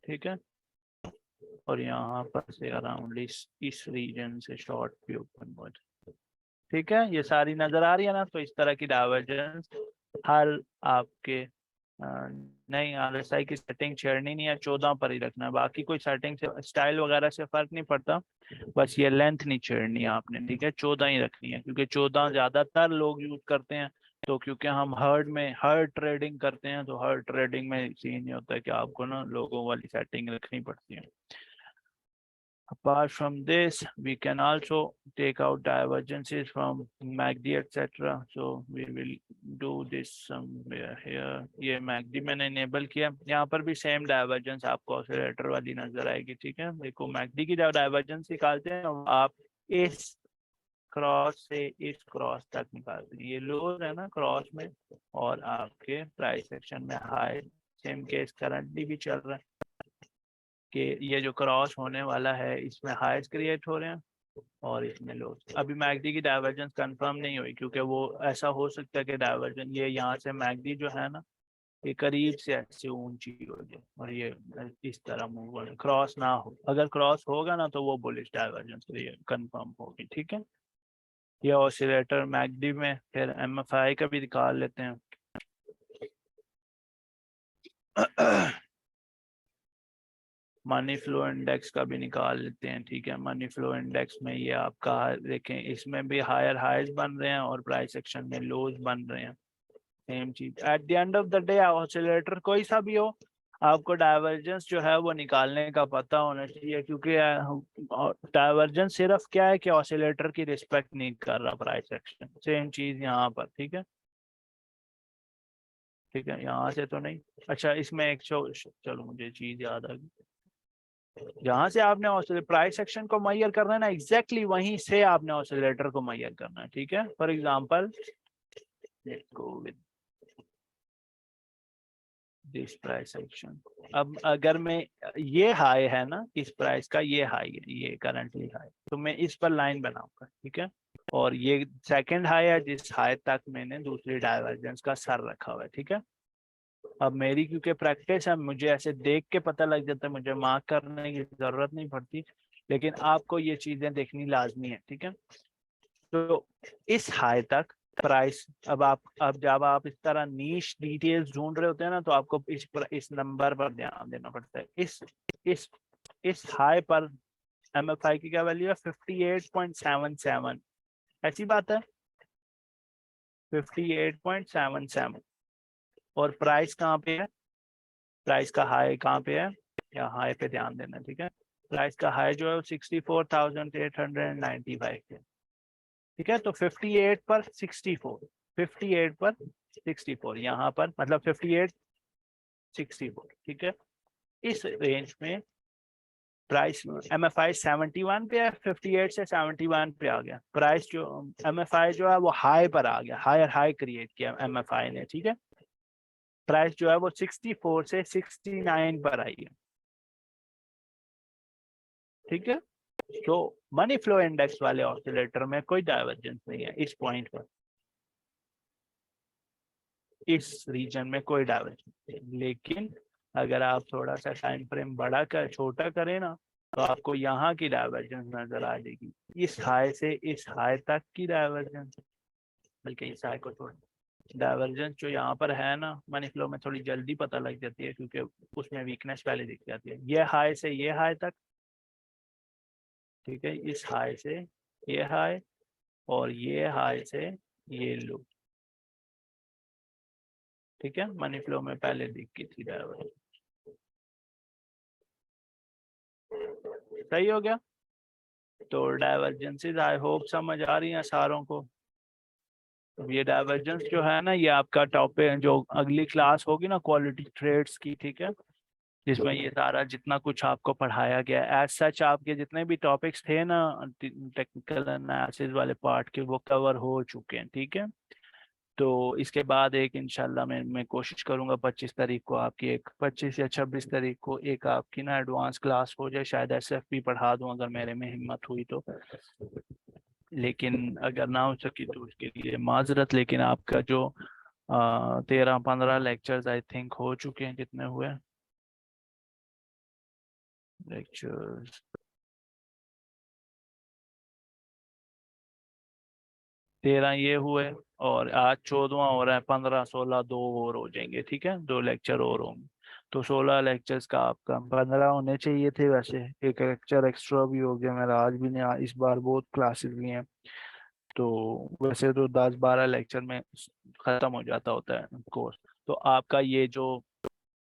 ठीक है। और यहाँ पर से अराउंड इस रीजन से शॉर्ट भी ओपन हुआ, ठीक है। ये सारी नजर आ रही है ना, तो इस तरह की डाइवर्जेंस हर आपके नहीं RSI की सेटिंग छेड़नी नहीं है, 14 पर ही रखना है। बाकी कोई सेटिंग से स्टाइल वगैरह से फर्क नहीं पड़ता, बस ये लेंथ नहीं छेड़नी है आपने, ठीक है। 14 ही रखनी है क्योंकि 14 ज्यादातर लोग यूज करते हैं। तो क्योंकि हम हर्ड ट्रेडिंग करते हैं, तो हर्ड ट्रेडिंग में सीन ये होता है कि आपको ना लोगों वाली सेटिंग रखनी पड़ती है। Apart from this, we can also take out divergences from MACD, etc. So we will do this somewhere here. ये MACD मैंने enable किया, यहाँ पर भी सेम डाइवर्जेंस आपको ऑसिलेटर वाली नजर आएगी, ठीक है। देखो MACD की जब डाइवर्जेंस निकालते हैं आप इस क्रॉस से इस क्रॉस तक निकालते हैं, ये लोज है ना क्रॉस में, और आपके प्राइस सेक्शन में हाई। सेम केस करंटली भी चल रहा है कि ये जो क्रॉस होने वाला है इसमें हाइज क्रिएट हो रहे हैं और इसमें लोज। अभी मैगडी की डाइवर्जेंस कंफर्म नहीं हुई क्योंकि वो ऐसा हो सकता है कि डाइवर्जन ये यहाँ से मैगडी जो है ना ये करीब से ऐसे ऊंची हो जाए और ये इस तरह मूव हो, क्रॉस ना हो। अगर क्रॉस होगा ना तो वो बुलिश डाइवर्जेंस कंफर्म होगी, ठीक है। ये ऑसिलेटर मैगडी में फिर MFI का भी निकाल लेते हैं। मनी फ्लो इंडेक्स का भी निकाल लेते हैं, ठीक है। मनी फ्लो इंडेक्स में ये आपका देखें, इसमें भी हायर हाइज बन रहे हैं और प्राइस एक्शन में लोज बन रहे हैं, सेम चीज। At the end of the day oscillator कोई सा भी हो, आपको डाइवर्जेंस जो है वो निकालने का पता होना चाहिए, क्योंकि डाइवर्जेंस सिर्फ क्या है कि ऑसिलेटर की रिस्पेक्ट नहीं कर रहा प्राइस एक्शन। सेम चीज यहाँ पर, ठीक है। ठीक है, यहाँ से तो नहीं। अच्छा इसमें एक चलो मुझे चीज याद आ गई, जहां से आपने ऑसिलेटर प्राइस सेक्शन को मैयर करना है ना, एग्जैक्टली वहीं से आपने ऑसिलेटर को मैयर करना है, ठीक है। For example go with this price section. अब अगर मैं ये हाई है ना इस प्राइस का, ये हाई है, ये करंटली हाई, तो मैं इस पर लाइन बनाऊंगा, ठीक है। और ये सेकंड हाई है जिस हाई तक मैंने दूसरी डाइवर्जेंस का सर रखा हुआ है, ठीक है। अब मेरी क्योंकि प्रैक्टिस है, मुझे ऐसे देख के पता लग जाता है, मुझे मार्क करने की जरूरत नहीं पड़ती, लेकिन आपको ये चीजें देखनी लाजमी है, ठीक है। तो इस हाई तक प्राइस, अब जब आप इस तरह नीश डिटेल्स ढूंढ रहे होते हैं ना, तो आपको इस नंबर पर ध्यान देना पड़ता है। इस इस हाई पर MFI की क्या वैल्यू है, 58.77। ऐसी बात है 58.77। और प्राइस कहाँ पे है, प्राइस का हाई कहाँ पे है, या हाई पे ध्यान देना, ठीक है। प्राइस का हाई जो है वो 64,895 है, ठीक है। तो 58 पर 64, 58 पर 64, यहाँ पर मतलब 58 64, ठीक है। इस रेंज में प्राइस MFI 71 पे है, 58 से 71 पे आ गया प्राइस। जो MFI जो है वो हाई पर आ गया, हायर हाई क्रिएट किया MFI ने, ठीक है। प्राइस जो है वो 64 से 69 पर आई है, ठीक है। तो मनी फ्लो इंडेक्स वाले ऑसिलेटर में कोई डाइवर्जेंस नहीं है इस पॉइंट पर, इस रीजन में कोई डाइवर्जेंस नहीं। लेकिन अगर आप थोड़ा सा टाइम फ्रेम बड़ा कर छोटा करें ना, तो आपको यहाँ की डाइवर्जेंस नजर आ जाएगी, इस हाई से इस हाई तक की डाइवर्जेंस, बल्कि इस हाई को छोड़। डाइवर्जेंस जो यहाँ पर है ना मनी फ्लो में थोड़ी जल्दी पता लग जाती है, क्योंकि उसमें वीकनेस पहले दिख जाती है। ये हाई से ये हाई तक, ठीक है, इस हाई से ये हाई, और ये हाई से ये लो, ठीक है। मनी फ्लो में पहले दिख गई थी डाइवर्जेंस, सही हो गया। तो डाइवर्जेंसेस आई होप समझ आ रही हैं सारों को। अब ये डाइवर्जेंस जो है ना, ये आपका टॉपिक जो अगली क्लास होगी ना क्वालिटी ट्रेड्स की, ठीक है, जिसमें ये सारा जितना कुछ आपको पढ़ाया गया एज सच, आपके जितने भी टॉपिक्स थे ना टेक्निकल एनालिसिस वाले पार्ट के, वो कवर हो चुके हैं, ठीक है। तो इसके बाद एक इंशाल्लाह मैं कोशिश करूंगा 25 तारीख को आपकी, एक 25 या 26 तारीख को एक आपकी ना एडवांस क्लास हो जाए, शायद SFP पढ़ा दूं अगर मेरे में हिम्मत हुई तो। लेकिन अगर ना हो सकी तो उसके लिए माजरत। लेकिन आपका जो 13-15 लेक्चर्स आई थिंक हो चुके हैं, कितने हुए लेक्चर्स, 13 ये हुए, और आज 14वां हो रहा है, 15-16 दो और हो जाएंगे, ठीक है, 2 लेक्चर और होंगे। तो 16 लेक्चर्स का आपका 15 होने चाहिए थे, वैसे एक लेक्चर एक्स्ट्रा भी हो गया मेरा, आज भी नहीं, इस बार बहुत क्लासेस भी हैं। तो वैसे तो 10-12 लेक्चर में खत्म हो जाता होता है कोर्स। तो आपका ये जो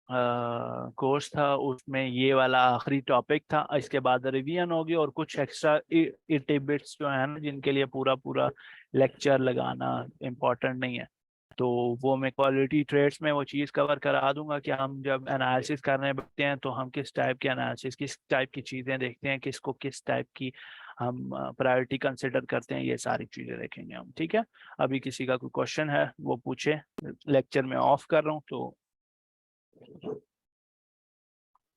कोर्स था उसमें ये वाला आखिरी टॉपिक था, इसके बाद रिवीजन होगी और कुछ एक्स्ट्रा टिबिट्स जो है ना, जिनके लिए पूरा पूरा लेक्चर लगाना इम्पोर्टेंट नहीं है, तो वो मैं क्वालिटी ट्रेड्स में वो चीज़ कवर करा दूंगा कि हम जब एनालिसिस करने बैठते हैं तो हम किस टाइप के एनालिसिस, किस टाइप की चीज़ें देखते हैं, किसको किस टाइप की हम प्रायोरिटी कंसिडर करते हैं, ये सारी चीज़ें देखेंगे हम, ठीक है। अभी किसी का कोई क्वेश्चन है वो पूछे, लेक्चर में ऑफ कर रहा हूँ, तो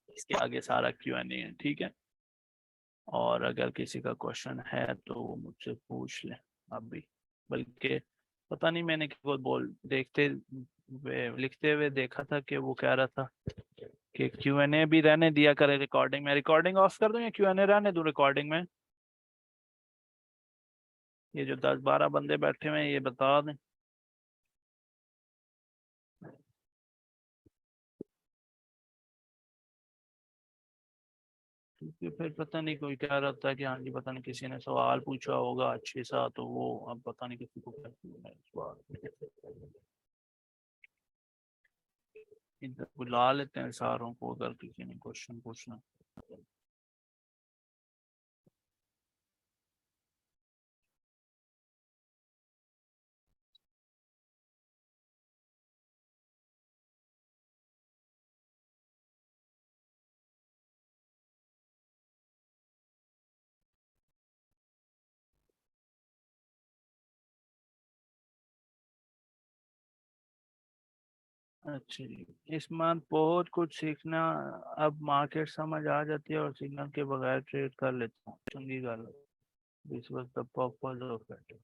इसके आगे सारा Q&A है, ठीक है। और अगर किसी का क्वेश्चन है तो वो मुझसे पूछ ले अभी। बल्कि पता नहीं, मैंने किसी बोल देखते हुए लिखते हुए देखा था कि वो कह रहा था कि Q&A भी रहने दिया करे रिकॉर्डिंग में। रिकॉर्डिंग ऑफ कर दूं या Q&A रहने दूं रिकॉर्डिंग में? ये जो 10-12 बंदे बैठे हुए हैं ये बता दें। क्योंकि फिर पता नहीं कोई कह रहा था कि हाँ जी पता नहीं किसी ने सवाल पूछा होगा अच्छे सा, तो वो अब पता नहीं किसी को क्या है इस बार। इधर बुला लेते हैं सारों को अगर किसी ने क्वेश्चन पूछना। अच्छा जी, इस मंथ बहुत कुछ सीखना, अब मार्केट समझ आ जाती है और सिग्नल के बगैर ट्रेड कर लेता हूँ, चंगी गल। This was the purpose of it.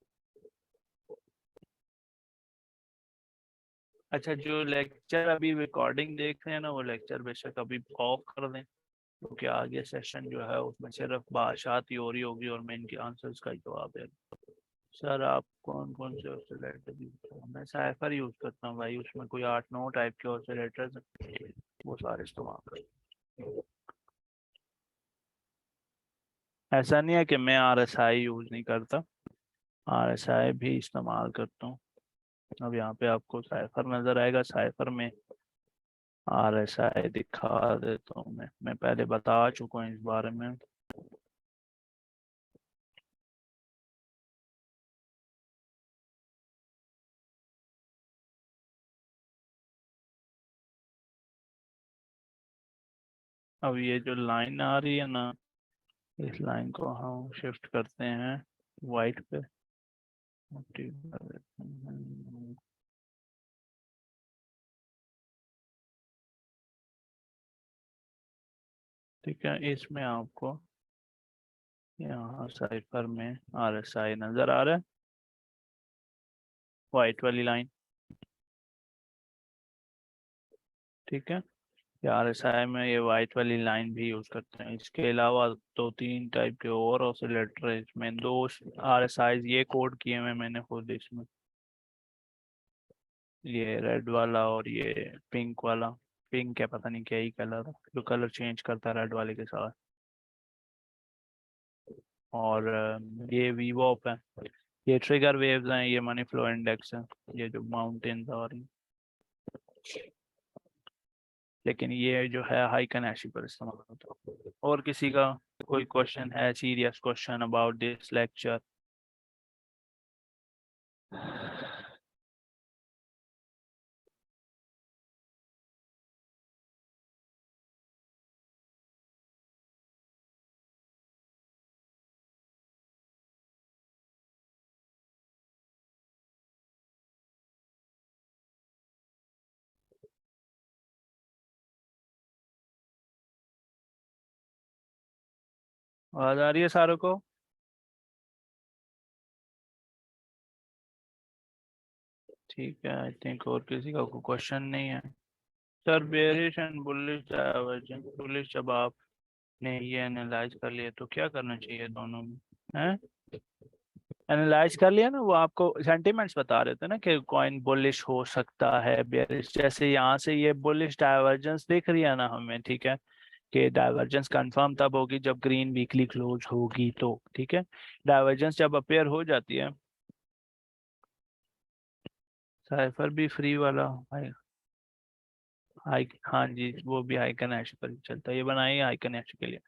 अच्छा, जो लेक्चर अभी रिकॉर्डिंग देख रहे हैं ना, वो लेक्चर बेशक अभी ऑफ कर दें, क्योंकि आगे सेशन जो है उसमें सिर्फ भाषा थ्योरी होगी और मैं इनके आंसर्स का ही जवाब है। सर आप कौन कौन से ऑसिलेटर यूज करते हैं? मैं साइफर यूज करता हूँ भाई, उसमें कोई 8-9 टाइप के ऑसिलेटर्स हैं, वो सारे इस्तेमाल करता हूँ। ऐसा नहीं है कि मैं RSI यूज नहीं करता, RSI भी इस्तेमाल करता हूँ। अब यहाँ पे आपको साइफर नजर आएगा, साइफर में RSI दिखा देता हूँ मैं पहले बता चुका हूँ इस बारे में। अब ये जो लाइन आ रही है ना, इस लाइन को हम शिफ्ट करते हैं वाइट पे। ठीक है, इसमें आपको यहाँ साइफर में RSI नजर आ रहा है, वाइट वाली लाइन। ठीक है, RSI में ये वाइट वाली लाइन भी यूज करते हैं। इसके अलावा 2-3 टाइप के और ऑसिलेटर है, इसमें 2 RSI ये कोड किए हुए मैंने खुद इसमें, ये रेड वाला और ये पिंक वाला। पिंक है, पता नहीं क्या ही कलर है, जो कलर चेंज करता है रेड वाले के साथ। और ये वीवॉप है, ये ट्रिगर वेव्स हैं, ये मनी फ्लो इंडेक्स है, ये जो माउंटेन्स और लेकिन ये जो है हाई कनेक्शन पर इस्तेमाल होता है। और किसी का कोई क्वेश्चन है, serious question about this lecture? आवाज आ रही है सारों को? ठीक है, आई थिंक और किसी का कोई क्वेश्चन नहीं है। Sir bearish and bullish divergence, bullish जब आपने ये एनालाइज कर लिया तो क्या करना चाहिए दोनों में? हैं, एनालाइज कर लिया ना, वो आपको सेंटिमेंट्स बता रहे थे ना कि कॉइन बुलिश हो सकता है, बेरिश। जैसे यहाँ से ये बुलिश डाइवर्जेंस दिख रही है ना हमें, ठीक है, कि डाइवर्जेंस कंफर्म तब होगी जब ग्रीन वीकली क्लोज होगी, तो ठीक है, डाइवर्जेंस जब अपेयर हो जाती है। साइफर भी फ्री वाला हाई, हाई, हाँ जी, वो भी हाई कनेक्शन पर ही चलता है। ये बनाइए हाई कनेक्शन के लिए,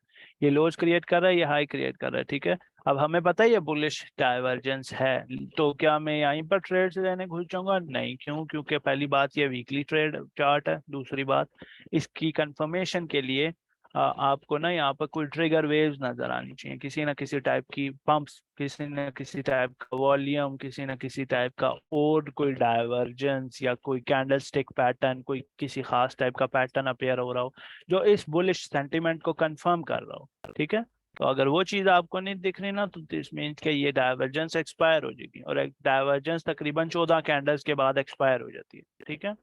ये लोज क्रिएट कर रहा है, ये हाई क्रिएट कर रहा है। ठीक है, अब हमें पता है ये बुलिश डाइवर्जेंस है, तो क्या मैं यहीं पर ट्रेड लेने घुस जाऊंगा? नहीं, क्यों? क्योंकि पहली बात ये वीकली ट्रेड चार्ट है, दूसरी बात इसकी कंफर्मेशन के लिए आपको ना यहाँ पर कोई ट्रिगर वेव्स नजर आनी चाहिए, किसी ना किसी टाइप की पंप्स, किसी न किसी टाइप का वॉल्यूम, किसी न किसी टाइप का और कोई डाइवर्जेंस या कोई कैंडल स्टिक पैटर्न, कोई किसी खास टाइप का पैटर्न अपेयर हो रहा हो जो इस बुलिश सेंटीमेंट को कंफर्म कर रहा हो। ठीक है, तो अगर वो चीज आपको नहीं दिख रही ना, तो दिस मीन्स के ये डाइवर्जेंस एक्सपायर हो जाएगी, और एक डाइवर्जेंस तकरीबन 14 कैंडल्स के बाद एक्सपायर हो जाती है। ठीक है,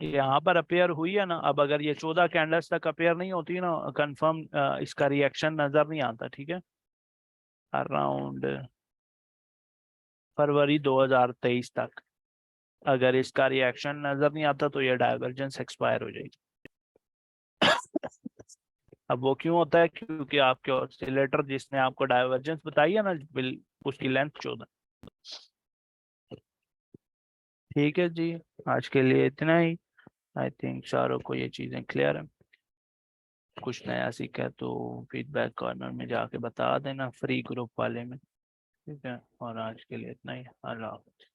ये यहाँ पर अपेयर हुई है ना, अब अगर ये 14 कैंडल्स तक अपेयर नहीं होती ना कंफर्म, इसका रिएक्शन नजर नहीं आता। ठीक है, अराउंड फरवरी 2023 तक अगर इसका रिएक्शन नजर नहीं आता तो ये डाइवर्जेंस एक्सपायर हो जाएगी। अब वो क्यों होता है? क्योंकि आपके ऑसिलेटर जिसने आपको डाइवर्जेंस बताई है ना, बिल उसकी लेंथ 14। ठीक है जी, आज के लिए इतना ही। आई थिंक सारों को ये चीज़ें क्लियर है। कुछ नया सीखा है तो फीडबैक कॉर्नर में जाके बता देना, फ्री ग्रुप वाले में। ठीक है, और आज के लिए इतना ही। अल्लाह हाफ़िज़।